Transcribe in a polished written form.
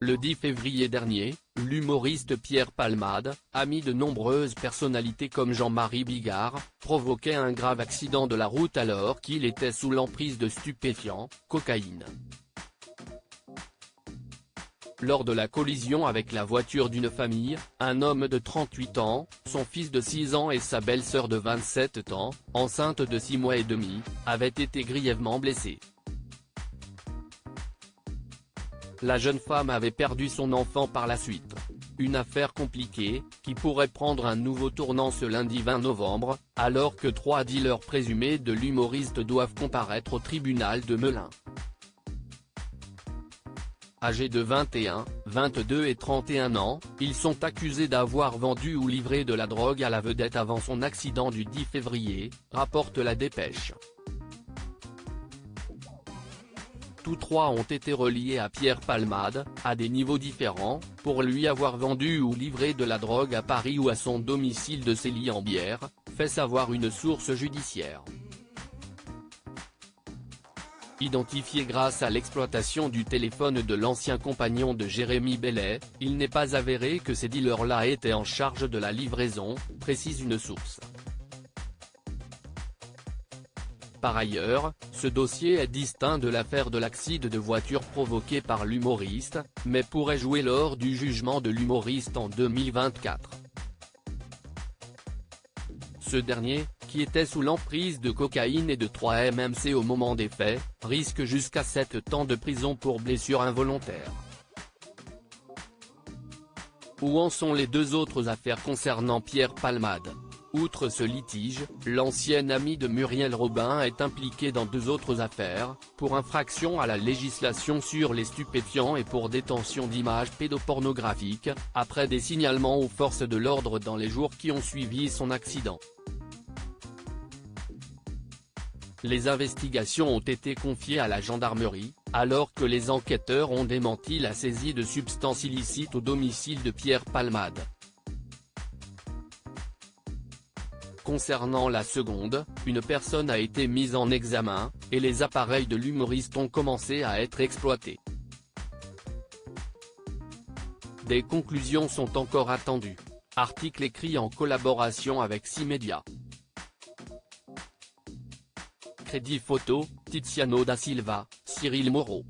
Le 10 février dernier, l'humoriste Pierre Palmade, ami de nombreuses personnalités comme Jean-Marie Bigard, provoquait un grave accident de la route alors qu'il était sous l'emprise de stupéfiants, cocaïne. Lors de la collision avec la voiture d'une famille, un homme de 38 ans, son fils de 6 ans et sa belle-sœur de 27 ans, enceinte de 6 mois et demi, avaient été grièvement blessés. La jeune femme avait perdu son enfant par la suite. Une affaire compliquée, qui pourrait prendre un nouveau tournant ce lundi 20 novembre, alors que 3 dealers présumés de l'humoriste doivent comparaître au tribunal de Melun. Âgés de 21, 22 et 31 ans, ils sont accusés d'avoir vendu ou livré de la drogue à la vedette avant son accident du 10 février, rapporte la Dépêche. Tous trois ont été reliés à Pierre Palmade, à des niveaux différents, pour lui avoir vendu ou livré de la drogue à Paris ou à son domicile de Célie-en-Bière, fait savoir une source judiciaire. Identifié grâce à l'exploitation du téléphone de l'ancien compagnon de Jérémy Bellet, il n'est pas avéré que ces dealers-là étaient en charge de la livraison, précise une source. Par ailleurs, ce dossier est distinct de l'affaire de l'accident de voiture provoqué par l'humoriste, mais pourrait jouer lors du jugement de l'humoriste en 2024. Ce dernier, qui était sous l'emprise de cocaïne et de 3 MMC au moment des faits, risque jusqu'à 7 ans de prison pour blessure involontaire. Où en sont les deux autres affaires concernant Pierre Palmade? Outre ce litige, l'ancien ami de Muriel Robin est impliqué dans 2 autres affaires, pour infraction à la législation sur les stupéfiants et pour détention d'images pédopornographiques, après des signalements aux forces de l'ordre dans les jours qui ont suivi son accident. Les investigations ont été confiées à la gendarmerie, alors que les enquêteurs ont démenti la saisie de substances illicites au domicile de Pierre Palmade. Concernant la seconde, une personne a été mise en examen, et les appareils de l'humoriste ont commencé à être exploités. Des conclusions sont encore attendues. Article écrit en collaboration avec 6 médias. Crédit photo, Tiziano da Silva, Cyril Moreau.